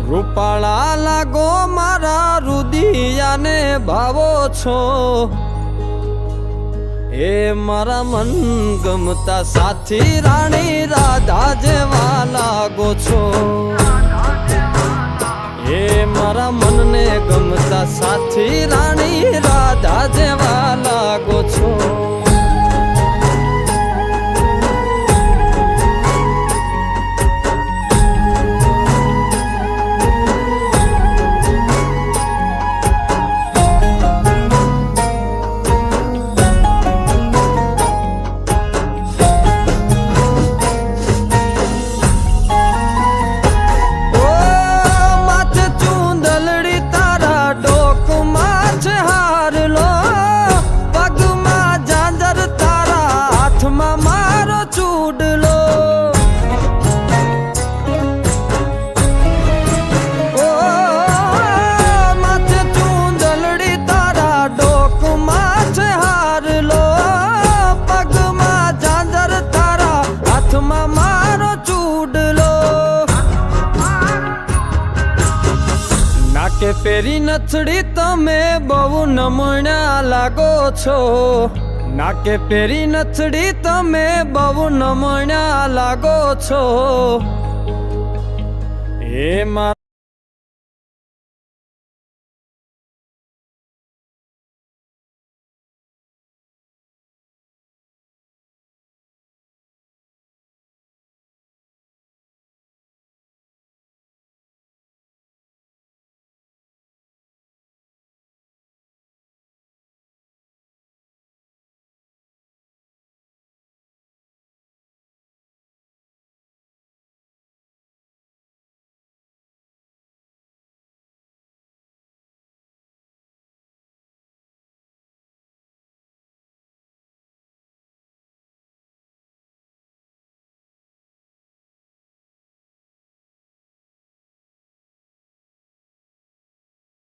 રૂપાળા લાગો મારા રુદિયાને ભાવો છો, એ મારા મન ગમતા સાથી રાણી રાધા જેવા લાગો છો, એ મારા મનને ગમતા સાથી રાણી રાધા જેવા લાગો છો. નાકે પેરી નથડી તમે બહુ નમણ્યા લાગો છો, નાકે પેરી નથડી તમે બહુ નમણ્યા લાગો છો, એ